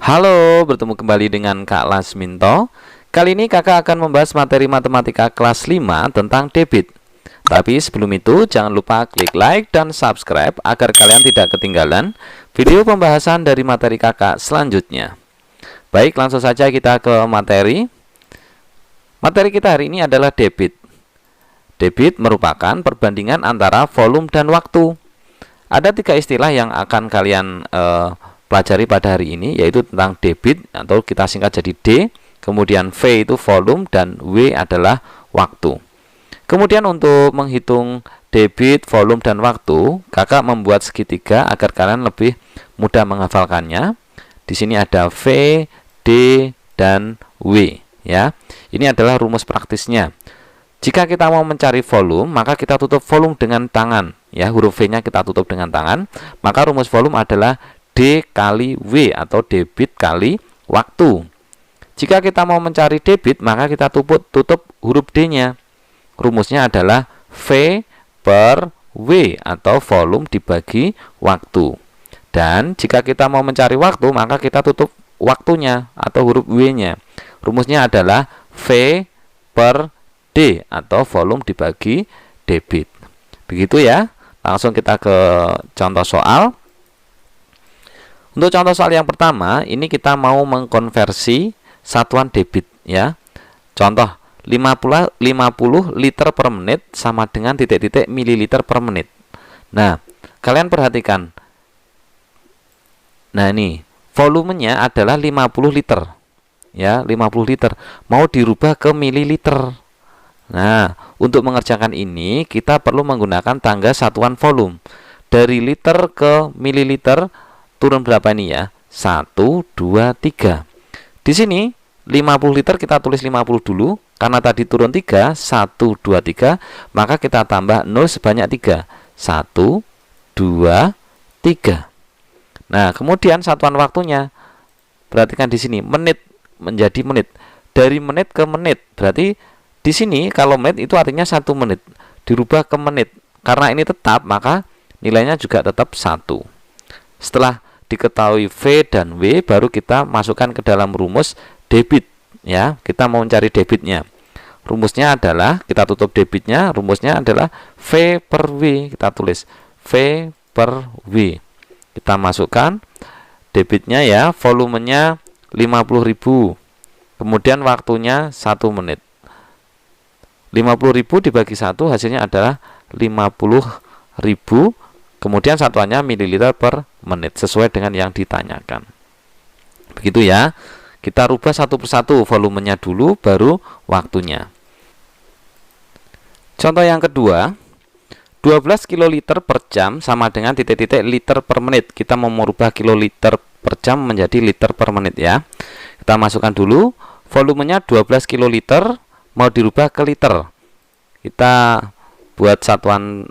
Halo, bertemu kembali dengan Kak Lasminto. Kali ini kakak akan membahas materi matematika kelas 5 tentang debit. Tapi sebelum itu, jangan lupa klik like dan subscribe agar kalian tidak ketinggalan video pembahasan dari materi kakak selanjutnya. Baik, langsung saja kita ke materi. Materi kita hari ini adalah debit. Debit merupakan perbandingan antara volume dan waktu. Ada tiga istilah yang akan kalian pelajari pada hari ini, yaitu tentang debit atau kita singkat jadi D, kemudian V itu volume, dan W adalah waktu. Kemudian untuk menghitung debit, volume, dan waktu, kakak membuat segitiga agar kalian lebih mudah menghafalkannya. Di sini ada V, D, dan W ya. Ini adalah rumus praktisnya. Jika kita mau mencari volume, maka kita tutup volume dengan tangan ya, huruf V-nya kita tutup dengan tangan. Maka rumus volume adalah D kali W atau debit kali waktu. Jika kita mau mencari debit, maka kita tutup huruf D-nya. Rumusnya adalah V per W atau volume dibagi waktu. Dan jika kita mau mencari waktu, maka kita tutup waktunya atau huruf W-nya. Rumusnya adalah V per D atau volume dibagi debit. Begitu ya. Langsung kita ke contoh soal. Untuk contoh soal yang pertama, ini kita mau mengkonversi satuan debit ya. Contoh 50 liter per menit sama dengan titik-titik mililiter per menit. Nah, kalian perhatikan. Nah, ini volumenya adalah 50 liter. Ya, 50 liter. Mau dirubah ke mililiter. Nah, untuk mengerjakan ini kita perlu menggunakan tangga satuan volume. Dari liter ke mililiter turun berapa ini ya? 1, 2, 3. Di sini 50 liter kita tulis 50 dulu. Karena tadi turun 3, 1, 2, 3. Maka kita tambah 0 sebanyak 3. 1, 2, 3. Nah, kemudian satuan waktunya. Perhatikan di sini, menit menjadi menit. Dari menit ke menit. Berarti di sini kalau menit itu artinya 1 menit. Dirubah ke menit. Karena ini tetap, maka nilainya juga tetap 1. Setelah diketahui V dan W, baru kita masukkan ke dalam rumus debit ya. Kita mau mencari debitnya. Rumusnya adalah, kita tutup debitnya, rumusnya adalah V per W. Kita tulis V per W. Kita masukkan debitnya ya, volumenya 50.000. Kemudian waktunya 1 menit. 50.000 dibagi 1 hasilnya adalah 50.000. Kemudian satuannya mililiter per menit sesuai dengan yang ditanyakan. Begitu ya. Kita rubah satu persatu, volumenya dulu baru waktunya. Contoh yang kedua, 12 kiloliter per jam sama dengan titik-titik liter per menit. Kita mau merubah kiloliter per jam menjadi liter per menit ya. Kita masukkan dulu, volumenya 12 kiloliter mau dirubah ke liter. Kita buat satuan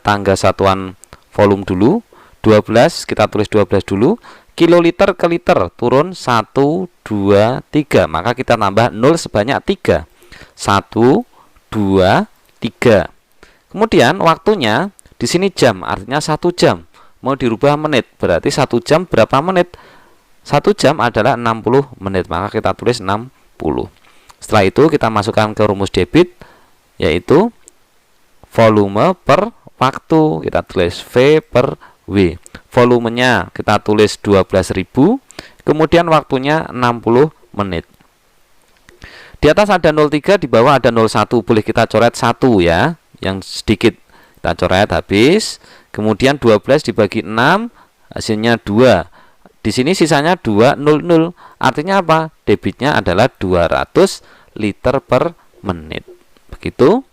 tangga satuan volume dulu. 12 kita tulis 12 dulu. Kiloliter ke liter turun 1, 2, 3. Maka kita tambah 0 sebanyak 3. 1, 2, 3. Kemudian waktunya di sini jam, artinya 1 jam. Mau dirubah menit, berarti 1 jam berapa menit? 1 jam adalah 60 menit. Maka kita tulis 60. Setelah itu kita masukkan ke rumus debit, yaitu volume per waktu. Kita tulis V per W. Volumenya kita tulis 12.000. Kemudian waktunya 60 menit. Di atas ada 03, di bawah ada 01. Boleh kita coret 1 ya, yang sedikit. Kita coret habis. Kemudian 12 dibagi 6, hasilnya 2. Di sini sisanya 200. Artinya apa? Debitnya adalah 200 liter per menit. Begitu.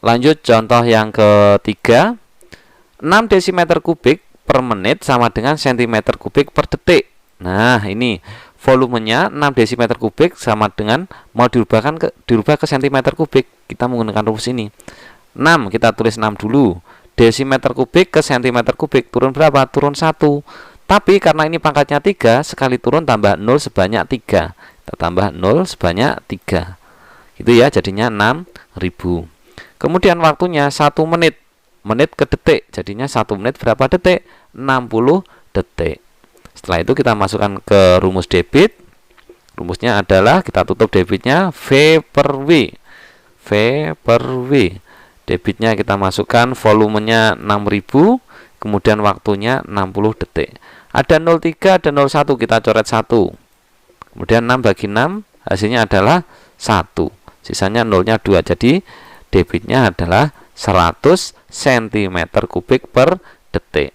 Lanjut contoh yang ketiga. 6 desimeter kubik per menit sama dengan sentimeter kubik per detik. Nah, ini volumenya 6 desimeter kubik sama dengan mau dirubah ke sentimeter kubik. Kita menggunakan rumus ini. 6 kita tulis 6 dulu. Desimeter kubik ke sentimeter kubik turun berapa? Turun 1. Tapi karena ini pangkatnya 3, sekali turun tambah 0 sebanyak 3. Kita tambah 0 sebanyak 3. Itu ya, jadinya 6.000. Kemudian waktunya 1 menit. Menit ke detik, jadinya 1 menit berapa detik? 60 detik. Setelah itu kita masukkan ke rumus debit. Rumusnya adalah kita tutup debitnya V per W. V per W. Debitnya kita masukkan, volumenya 6000, kemudian waktunya 60 detik. Ada 03, ada 01, kita coret 1. Kemudian 6 bagi 6, hasilnya adalah 1. Sisanya nolnya 2. Jadi debitnya adalah 100 cm3 per detik.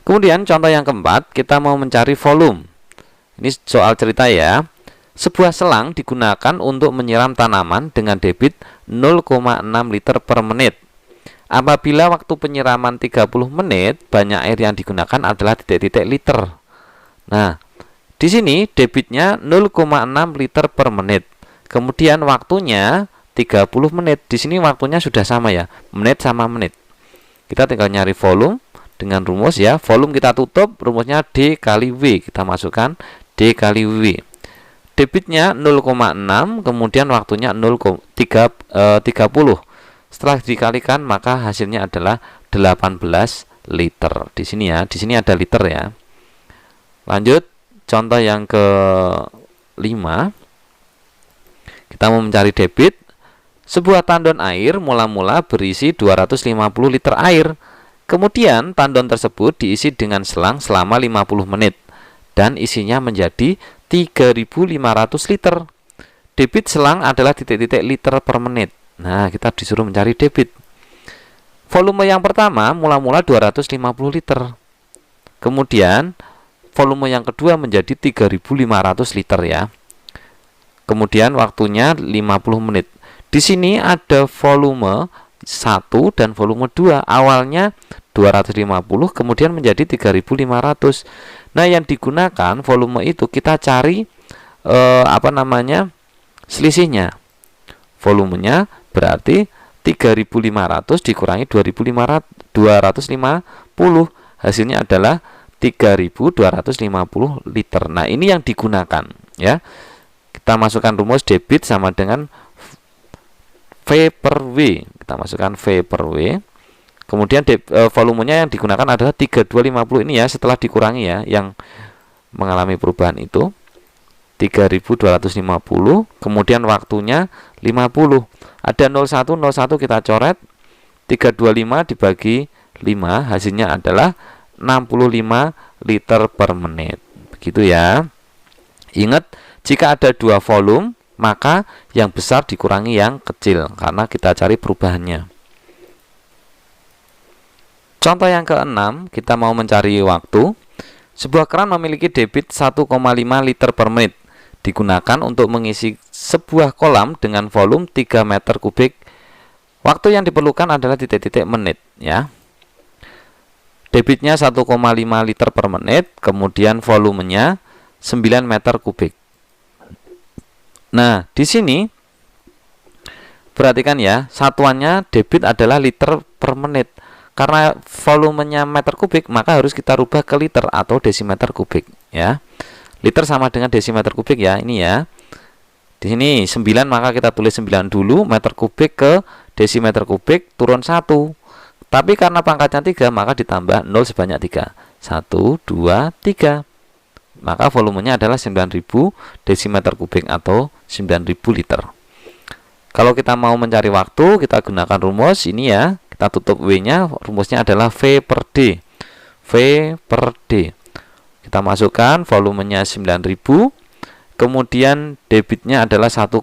Kemudian contoh yang keempat, kita mau mencari volume. Ini soal cerita ya. Sebuah selang digunakan untuk menyiram tanaman dengan debit 0,6 liter per menit. Apabila waktu penyiraman 30 menit, banyak air yang digunakan adalah titik-titik liter. Nah, di sini debitnya 0,6 liter per menit. Kemudian waktunya 30 menit. Di sini waktunya sudah sama ya, menit sama menit. Kita tinggal nyari volume dengan rumus ya. Volume kita tutup, rumusnya D kali W. Kita masukkan D kali W. Debitnya 0,6, kemudian waktunya 30. Setelah dikalikan maka hasilnya adalah 18 liter. Di sini ya, di sini ada liter ya. Lanjut contoh yang ke-5. Kita mau mencari debit. Sebuah tandon air mula-mula berisi 250 liter air. Kemudian tandon tersebut diisi dengan selang selama 50 menit dan isinya menjadi 3500 liter. Debit selang adalah titik-titik liter per menit. Nah, kita disuruh mencari debit. Volume yang pertama mula-mula 250 liter. Kemudian volume yang kedua menjadi 3500 liter ya. Kemudian waktunya 50 menit. Di sini ada volume 1 dan volume 2. Awalnya 250 kemudian menjadi 3500. Nah, yang digunakan volume itu kita cari selisihnya. Volumenya berarti 3500 dikurangi 250, hasilnya adalah 3250 liter. Nah, ini yang digunakan ya. Kita masukkan rumus debit sama dengan V per W. Kita masukkan V per W. Kemudian volumenya yang digunakan adalah 3250 ini ya, setelah dikurangi ya, yang mengalami perubahan itu 3250, kemudian waktunya 50. Ada 01 kita coret, 325 dibagi 5, hasilnya adalah 65 liter per menit. Begitu ya. Ingat, jika ada dua volume, maka yang besar dikurangi yang kecil karena kita cari perubahannya. Contoh yang ke-6, kita mau mencari waktu. Sebuah keran memiliki debit 1,5 liter per menit. Digunakan untuk mengisi sebuah kolam dengan volume 3 meter kubik. Waktu yang diperlukan adalah titik-titik menit ya. Debitnya 1,5 liter per menit, kemudian volumenya 9 meter kubik. Nah, di sini perhatikan ya, satuannya debit adalah liter per menit. Karena volumenya meter kubik, maka harus kita rubah ke liter atau desimeter kubik ya. Liter sama dengan desimeter kubik ya, ini ya. Di sini 9, maka kita tulis 9 dulu, meter kubik ke desimeter kubik turun 1. Tapi karena pangkatnya 3, maka ditambah 0 sebanyak 3. 1, 2, 3. Maka volumenya adalah 9000 desimeter kubik atau 9000 liter. Kalau kita mau mencari waktu, kita gunakan rumus ini ya. Kita tutup W-nya, rumusnya adalah V per D. V per D. Kita masukkan volumenya 9000, kemudian debitnya adalah 1,5.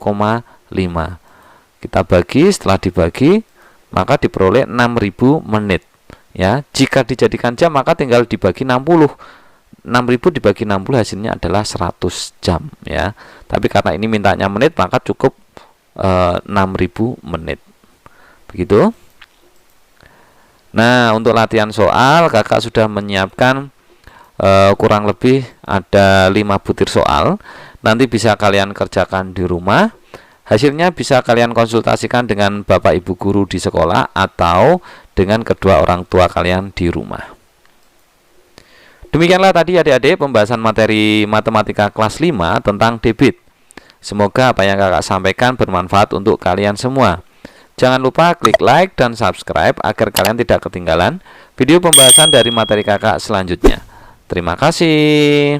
Kita bagi, setelah dibagi, maka diperoleh 6000 menit. Ya, jika dijadikan jam, maka tinggal dibagi 60. 6000 dibagi 60 hasilnya adalah 100 jam ya. Tapi karena ini mintanya menit, maka cukup 6000 menit. Begitu. Nah, untuk latihan soal, kakak sudah menyiapkan kurang lebih ada 5 butir soal. Nanti bisa kalian kerjakan di rumah. Hasilnya bisa kalian konsultasikan dengan Bapak Ibu guru di sekolah atau dengan kedua orang tua kalian di rumah. Demikianlah tadi adik-adik pembahasan materi matematika kelas 5 tentang debit. Semoga apa yang kakak sampaikan bermanfaat untuk kalian semua. Jangan lupa klik like dan subscribe agar kalian tidak ketinggalan video pembahasan dari materi kakak selanjutnya. Terima kasih.